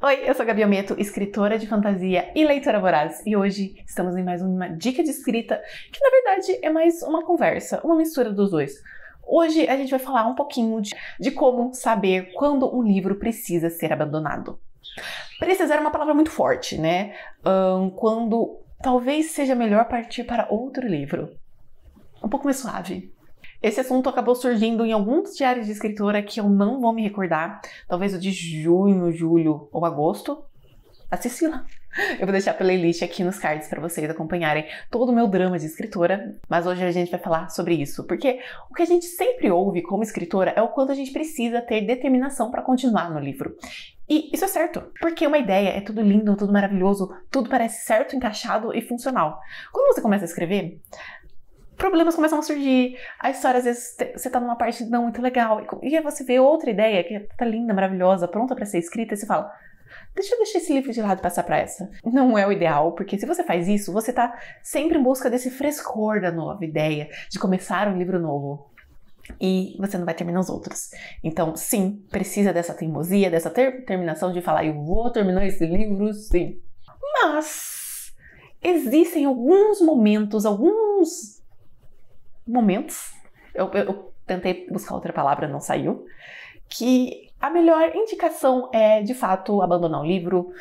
Oi, eu sou a Gabi Almeto, escritora de fantasia e leitora voraz, e hoje estamos em mais uma dica de escrita, que na verdade é mais uma conversa, uma mistura dos dois. Hoje a gente vai falar um pouquinho de como saber quando um livro precisa ser abandonado. Precisar é uma palavra muito forte, né? Quando talvez seja melhor partir para outro livro. Um pouco mais suave. Esse assunto acabou surgindo em alguns diários de escritora que eu não vou me recordar. Talvez o de junho, julho ou agosto. A Cecília. Eu vou deixar a playlist aqui nos cards para vocês acompanharem todo o meu drama de escritora. Mas hoje a gente vai falar sobre isso. Porque o que a gente sempre ouve como escritora é o quanto a gente precisa ter determinação para continuar no livro. E isso é certo, porque uma ideia é tudo lindo, tudo maravilhoso, tudo parece certo, encaixado e funcional. Quando você começa a escrever, problemas começam a surgir, a história às vezes você tá numa parte não muito legal, e aí você vê outra ideia que tá linda, maravilhosa, pronta para ser escrita, e você fala, deixa eu deixar esse livro de lado e passar para essa. Não é o ideal, porque se você faz isso, você tá sempre em busca desse frescor da nova ideia, de começar um livro novo. E você não vai terminar os outros. Então, sim, precisa dessa teimosia, dessa determinação de falar, eu vou terminar esse livro, sim. Mas existem alguns momentos, eu tentei buscar outra palavra, não saiu, que a melhor indicação é, de fato, abandonar o livro,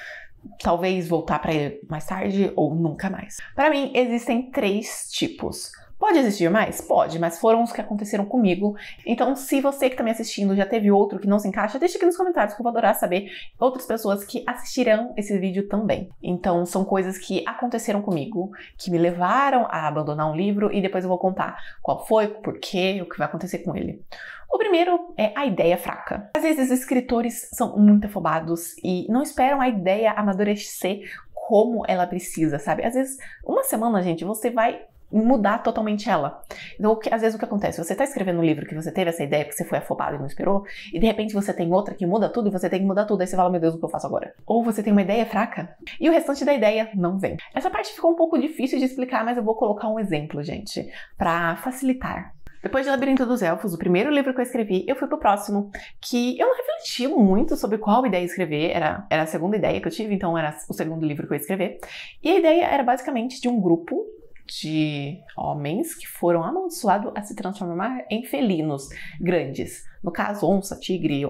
talvez voltar para ele mais tarde ou nunca mais. Para mim, existem 3 tipos. Pode existir mais? Pode, mas foram os que aconteceram comigo. Então, se você que tá me assistindo já teve outro que não se encaixa, deixa aqui nos comentários que eu vou adorar saber outras pessoas que assistirão esse vídeo também. Então, são coisas que aconteceram comigo, que me levaram a abandonar um livro e depois eu vou contar qual foi, por quê, o que vai acontecer com ele. O primeiro é a ideia fraca. Às vezes, os escritores são muito afobados e não esperam a ideia amadurecer como ela precisa, sabe? Às vezes, uma semana, gente, você vai mudar totalmente ela. Então, às vezes o que acontece? Você tá escrevendo um livro que você teve essa ideia porque você foi afobado e não esperou, e de repente você tem outra que muda tudo e você tem que mudar tudo, aí você fala, meu Deus, o que eu faço agora? Ou você tem uma ideia fraca e o restante da ideia não vem. Essa parte ficou um pouco difícil de explicar, mas eu vou colocar um exemplo, gente, pra facilitar. Depois de Labirinto dos Elfos, o primeiro livro que eu escrevi, eu fui pro próximo, que eu não refleti muito sobre qual ideia escrever, era a segunda ideia que eu tive, então era o segundo livro que eu ia escrever, e a ideia era basicamente de um grupo de homens que foram amaldiçoados a se transformar em felinos grandes. No caso, onça, tigre,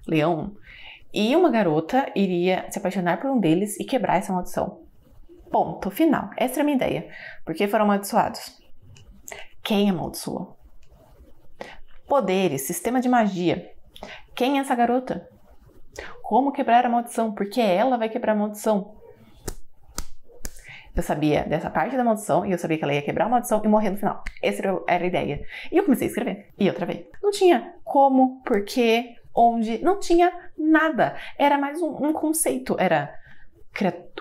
leão. E uma garota iria se apaixonar por um deles e quebrar essa maldição. Ponto final. Essa é a minha ideia. Por que foram amaldiçoados? Quem amaldiçoou? Poderes, sistema de magia. Quem é essa garota? Como quebrar a maldição? Porque ela vai quebrar a maldição. Eu sabia dessa parte da maldição e eu sabia que ela ia quebrar a maldição e morrer no final. Essa era a ideia. E eu comecei a escrever. E eu travei. Não tinha como, porquê, onde, não tinha nada. Era mais um conceito. Era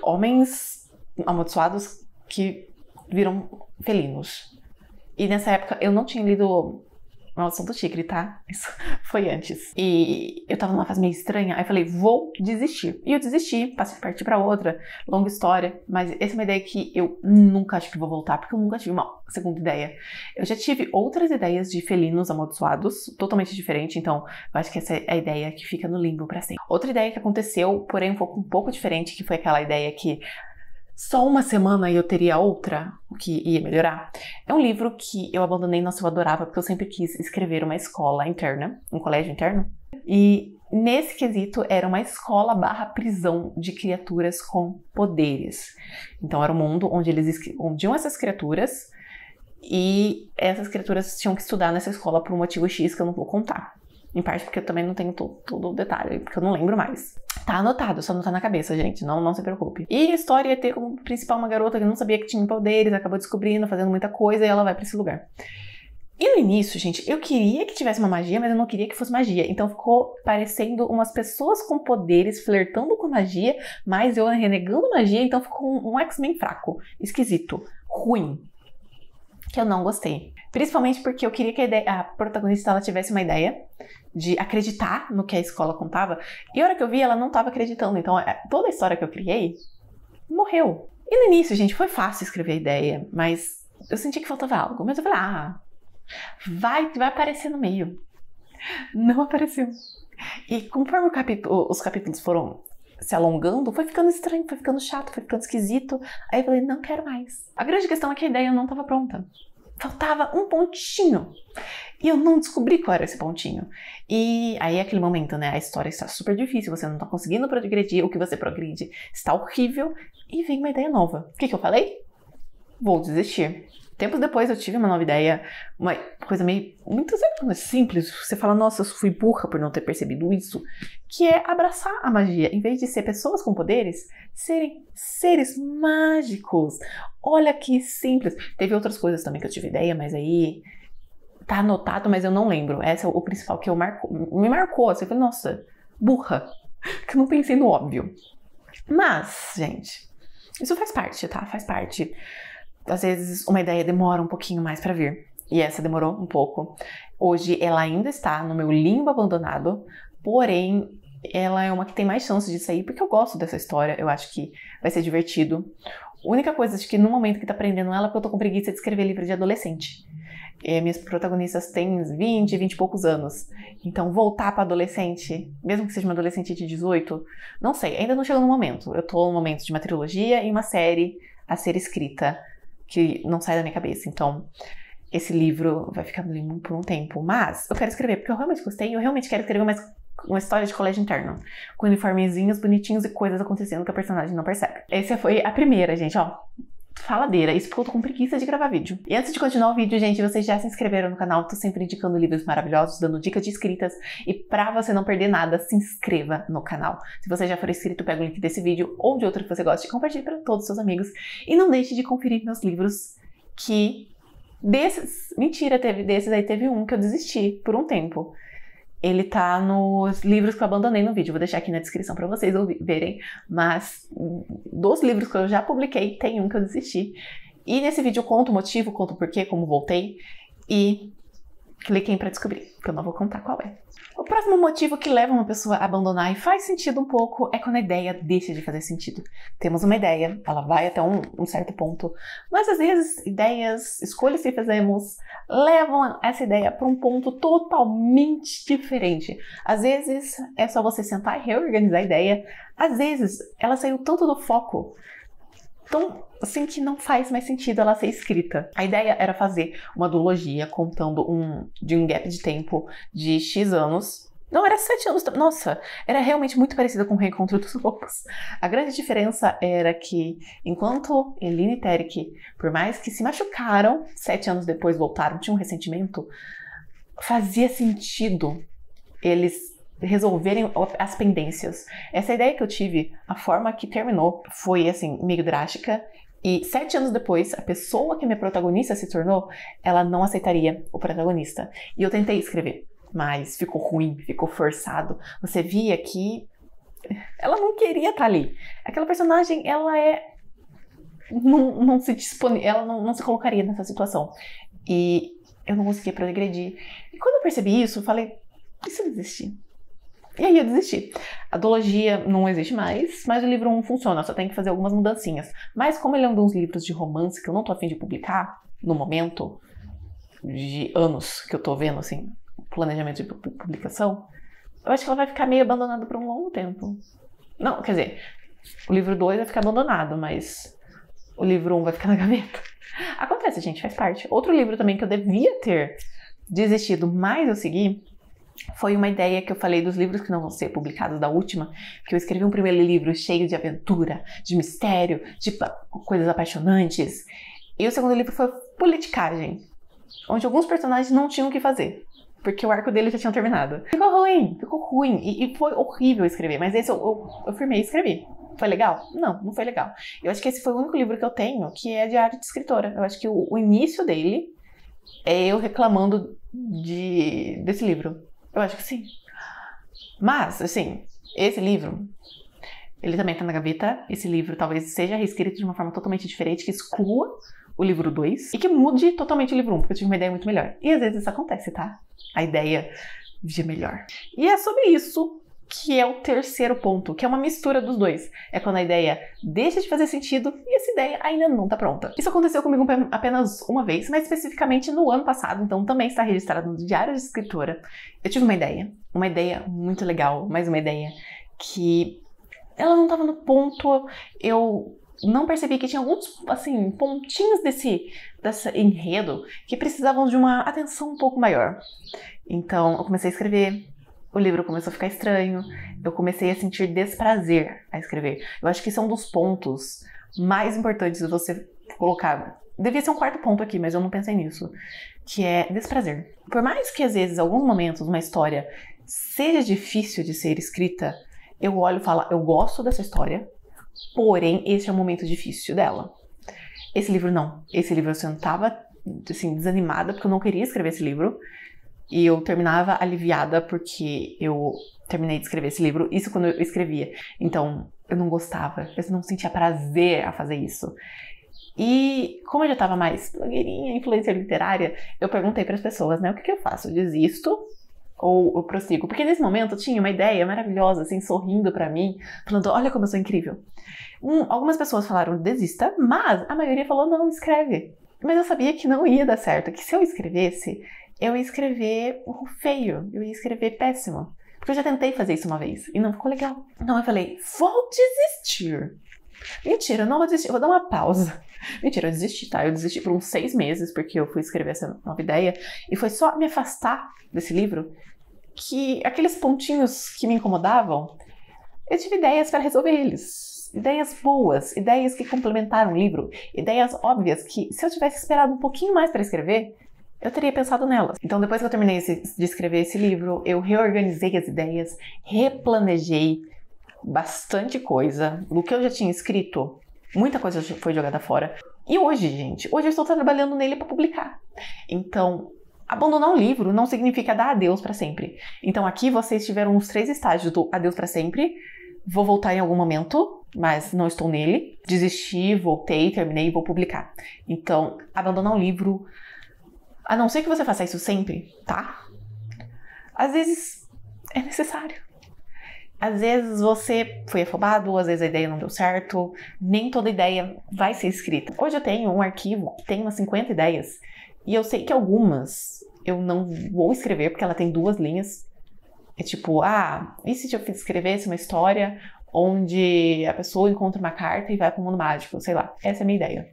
homens amaldiçoados que viram felinos. E nessa época eu não tinha lido Maldição do Tigre, tá? Isso foi antes. E eu tava numa fase meio estranha, aí eu falei, vou desistir. E eu desisti, parti pra outra, longa história, mas essa é uma ideia que eu nunca acho que vou voltar, porque eu nunca tive uma segunda ideia. Eu já tive outras ideias de felinos amaldiçoados, totalmente diferente, então eu acho que essa é a ideia que fica no limbo pra sempre. Outra ideia que aconteceu, porém um pouco diferente, que foi aquela ideia que só uma semana e eu teria outra, o que ia melhorar. É um livro que eu abandonei, nossa, eu adorava, porque eu sempre quis escrever uma escola interna, um colégio interno. E nesse quesito era uma escola / prisão de criaturas com poderes. Então era um mundo onde onde iam essas criaturas e essas criaturas tinham que estudar nessa escola por um motivo X que eu não vou contar. Em parte porque eu também não tenho todo o detalhe, porque eu não lembro mais. Tá anotado, só não tá na cabeça, gente, não se preocupe. E a história ia ter como principal uma garota que não sabia que tinha poderes, acabou descobrindo, fazendo muita coisa e ela vai pra esse lugar. E no início, gente, eu queria que tivesse uma magia, mas eu não queria que fosse magia. Então ficou parecendo umas pessoas com poderes flertando com magia, mas eu renegando magia, então ficou um X-Men fraco, esquisito, ruim. Que eu não gostei. Principalmente porque eu queria que a protagonista ela tivesse uma ideia de acreditar no que a escola contava. E a hora que eu vi, ela não estava acreditando. Então, toda a história que eu criei morreu. E no início, gente, foi fácil escrever a ideia, mas eu senti que faltava algo. Mas eu falei, vai aparecer no meio. Não apareceu. E conforme os capítulos foram se alongando, foi ficando estranho, foi ficando chato, foi ficando esquisito. Aí eu falei, não quero mais. A grande questão é que a ideia não estava pronta. Faltava um pontinho. E eu não descobri qual era esse pontinho. E aí é aquele momento, né? A história está super difícil, você não está conseguindo progredir, o que você progride está horrível. E vem uma ideia nova. O que eu falei? Vou desistir. Tempos depois eu tive uma nova ideia, uma coisa meio muito simples. Você fala, nossa, eu fui burra por não ter percebido isso. Que é abraçar a magia. Em vez de ser pessoas com poderes, serem seres mágicos. Olha que simples. Teve outras coisas também que eu tive ideia, mas aí tá anotado, mas eu não lembro. Esse é o principal que me marcou. Assim, eu falei, nossa, burra. Que eu não pensei no óbvio. Mas, gente, isso faz parte, tá? Faz parte. Às vezes uma ideia demora um pouquinho mais pra vir. E essa demorou um pouco. Hoje ela ainda está no meu limbo abandonado, porém ela é uma que tem mais chance de sair porque eu gosto dessa história, eu acho que vai ser divertido. A única coisa é que no momento que tá aprendendo ela, porque eu tô com preguiça de escrever livro de adolescente. Minhas protagonistas têm 20 e poucos anos. Então voltar pra adolescente, mesmo que seja uma adolescente de 18, não sei, ainda não chegou no momento. Eu tô no momento de uma trilogia e uma série a ser escrita, que não sai da minha cabeça. Então, esse livro vai ficar no limbo por um tempo. Mas eu quero escrever, porque eu realmente gostei. Eu realmente quero escrever uma história de colégio interno. Com uniformezinhos bonitinhos e coisas acontecendo que a personagem não percebe. Essa foi a primeira, gente, ó. Faladeira. Isso porque eu tô com preguiça de gravar vídeo. E antes de continuar o vídeo, gente, vocês já se inscreveram no canal. Tô sempre indicando livros maravilhosos, dando dicas de escritas. E pra você não perder nada, se inscreva no canal. Se você já for inscrito, pega o link desse vídeo ou de outro que você gosta e compartilhe para todos os seus amigos. E não deixe de conferir meus livros que... Mentira, teve um que eu desisti por um tempo. Ele tá nos livros que eu abandonei no vídeo. Vou deixar aqui na descrição pra vocês verem. Mas dos livros que eu já publiquei, tem um que eu desisti. E nesse vídeo eu conto o motivo, conto o porquê, como voltei. E cliquem pra descobrir, que eu não vou contar qual é. O próximo motivo que leva uma pessoa a abandonar e faz sentido um pouco é quando a ideia deixa de fazer sentido. Temos uma ideia, ela vai até um certo ponto, mas às vezes ideias, escolhas que fazemos levam essa ideia para um ponto totalmente diferente. Às vezes é só você sentar e reorganizar a ideia, às vezes ela saiu tanto do foco, tão assim que não faz mais sentido ela ser escrita. A ideia era fazer uma duologia contando de um gap de tempo de X anos. Não, era 7 anos. Nossa, era realmente muito parecida com o Reencontro dos Lobos. A grande diferença era que, enquanto Eline e Terek, por mais que se machucaram, 7 anos depois voltaram, tinham um ressentimento, fazia sentido eles resolverem as pendências. Essa ideia que eu tive, a forma que terminou, foi assim, meio drástica. E 7 anos depois, a pessoa que a minha protagonista se tornou, ela não aceitaria o protagonista. E eu tentei escrever, mas ficou ruim, ficou forçado. Você via que ela não queria estar ali. Aquela personagem, ela não se dispõe, ela não se colocaria nessa situação. E eu não conseguia progredir. E quando eu percebi isso, eu falei, e se eu desistir? E aí eu desisti. A duologia não existe mais, mas o livro 1 funciona, só tem que fazer algumas mudancinhas. Mas como ele é um dos livros de romance que eu não tô a fim de publicar, no momento de anos que eu tô vendo, assim, planejamento de publicação, eu acho que ela vai ficar meio abandonada por um longo tempo. Não, quer dizer, o livro 2 vai ficar abandonado, mas o livro 1 vai ficar na gaveta. Acontece, gente, faz parte. Outro livro também que eu devia ter desistido, mas eu segui, foi uma ideia que eu falei dos livros que não vão ser publicados da última, que eu escrevi um primeiro livro cheio de aventura, de mistério, de coisas apaixonantes. E o segundo livro foi politicagem, onde alguns personagens não tinham o que fazer, porque o arco deles já tinha terminado. Ficou ruim, e foi horrível escrever, mas esse eu firmei e escrevi. Foi legal? Não foi legal. Eu acho que esse foi o único livro que eu tenho que é Diário de Escritora. Eu acho que o início dele é eu reclamando desse livro. Eu acho que sim. Mas, assim, esse livro, ele também tá na gaveta. Esse livro talvez seja reescrito de uma forma totalmente diferente, que exclua o livro 2 e que mude totalmente o livro 1, porque eu tive uma ideia muito melhor. E às vezes isso acontece, tá? A ideia de melhor. E é sobre isso que é o terceiro ponto, que é uma mistura dos dois. É quando a ideia deixa de fazer sentido e essa ideia ainda não tá pronta. Isso aconteceu comigo apenas uma vez, mas especificamente no ano passado, então também está registrado no Diário de Escritora. Eu tive uma ideia muito legal, mas uma ideia que ela não tava no ponto, eu não percebi que tinha alguns, assim, pontinhos desse enredo que precisavam de uma atenção um pouco maior. Então, eu comecei a escrever, o livro começou a ficar estranho, eu comecei a sentir desprazer a escrever. Eu acho que isso é um dos pontos mais importantes de você colocar. Devia ser um quarto ponto aqui, mas eu não pensei nisso, que é desprazer. Por mais que às vezes, em alguns momentos, uma história seja difícil de ser escrita, eu olho e falo, eu gosto dessa história, porém, esse é o momento difícil dela. Esse livro não. Esse livro eu sentava, assim, desanimada, porque eu não queria escrever esse livro. E eu terminava aliviada porque eu terminei de escrever esse livro. Isso quando eu escrevia. Então, eu não gostava. Eu não sentia prazer a fazer isso. E como eu já estava mais blogueirinha, influencer literária, eu perguntei para as pessoas, né? O que eu faço? Eu desisto? Ou eu prossigo? Porque nesse momento eu tinha uma ideia maravilhosa, assim, sorrindo pra mim, falando, olha como eu sou incrível. Algumas pessoas falaram, desista, mas a maioria falou, não, escreve. Mas eu sabia que não ia dar certo, que se eu escrevesse, eu ia escrever feio, eu ia escrever péssimo. Porque eu já tentei fazer isso uma vez e não ficou legal. Então eu falei, vou desistir. Mentira, eu não vou desistir, eu vou dar uma pausa. Mentira, eu desisti, tá? Eu desisti por uns 6 meses, porque eu fui escrever essa nova ideia, e foi só me afastar desse livro que aqueles pontinhos que me incomodavam, eu tive ideias para resolver eles. Ideias boas, ideias que complementaram o livro, ideias óbvias que, se eu tivesse esperado um pouquinho mais para escrever, eu teria pensado nelas. Então, depois que eu terminei de escrever esse livro, eu reorganizei as ideias, replanejei bastante coisa. Do que eu já tinha escrito, muita coisa foi jogada fora. E hoje, gente, hoje eu estou trabalhando nele para publicar. Então, abandonar um livro não significa dar adeus para sempre. Então, aqui vocês tiveram os 3 estágios do adeus para sempre. Vou voltar em algum momento, mas não estou nele. Desisti, voltei, terminei e vou publicar. Então, abandonar um livro, a não ser que você faça isso sempre, tá? Às vezes é necessário. Às vezes você foi afobado, às vezes a ideia não deu certo, nem toda ideia vai ser escrita. Hoje eu tenho um arquivo que tem umas 50 ideias e eu sei que algumas eu não vou escrever porque ela tem 2 linhas. É tipo, e se eu escrevesse uma história onde a pessoa encontra uma carta e vai para o mundo mágico, sei lá, essa é a minha ideia.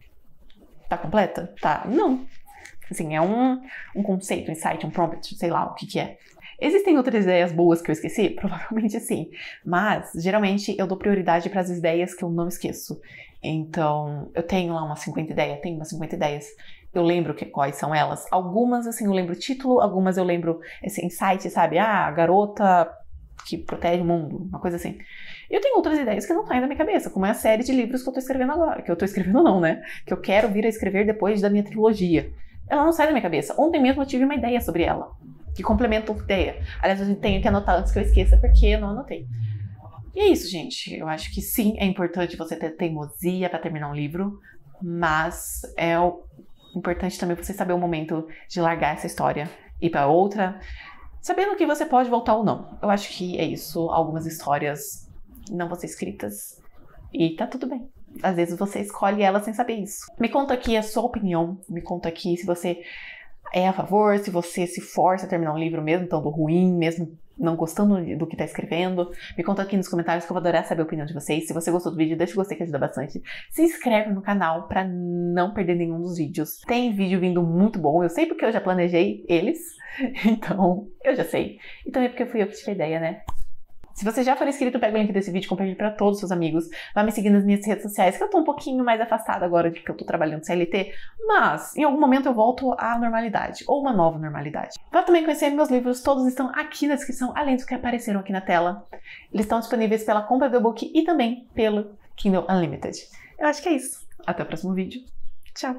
Tá completa? Tá, não. Assim, é um conceito, um insight, um prompt, sei lá o que é. Existem outras ideias boas que eu esqueci? Provavelmente sim. Mas, geralmente, eu dou prioridade para as ideias que eu não esqueço. Então, eu tenho lá umas 50 ideias. Eu lembro quais são elas. Algumas, assim, eu lembro o título. Algumas eu lembro esse insight, sabe? A garota que protege o mundo. Uma coisa assim. Eu tenho outras ideias que não saem da minha cabeça. Como é a série de livros que eu tô escrevendo agora. Que eu tô escrevendo não, né? Que eu quero vir a escrever depois da minha trilogia. Ela não sai da minha cabeça. Ontem mesmo eu tive uma ideia sobre ela. Que complementa a ideia. Aliás, eu tenho que anotar antes que eu esqueça, porque eu não anotei. E é isso, gente. Eu acho que sim, é importante você ter teimosia para terminar um livro, mas é importante também você saber o momento de largar essa história e ir para outra, sabendo que você pode voltar ou não. Eu acho que é isso. Algumas histórias não vão ser escritas e tá tudo bem. Às vezes você escolhe ela sem saber isso. Me conta aqui a sua opinião. Me conta aqui se você é a favor, se você se força a terminar um livro mesmo estando ruim, mesmo não gostando do que tá escrevendo. Me conta aqui nos comentários que eu vou adorar saber a opinião de vocês. Se você gostou do vídeo, deixa o gostei que ajuda bastante. Se inscreve no canal pra não perder nenhum dos vídeos. Tem vídeo vindo muito bom, eu sei porque eu já planejei eles, então eu já sei. E também porque fui eu que tive a ideia, né? Se você já for inscrito, pega o link desse vídeo e compartilha para todos os seus amigos. Vai me seguir nas minhas redes sociais, que eu tô um pouquinho mais afastada agora de que eu tô trabalhando CLT, mas em algum momento eu volto à normalidade, ou uma nova normalidade. Vá também conhecer meus livros, todos estão aqui na descrição, além dos que apareceram aqui na tela. Eles estão disponíveis pela compra do e-book e também pelo Kindle Unlimited. Eu acho que é isso. Até o próximo vídeo. Tchau!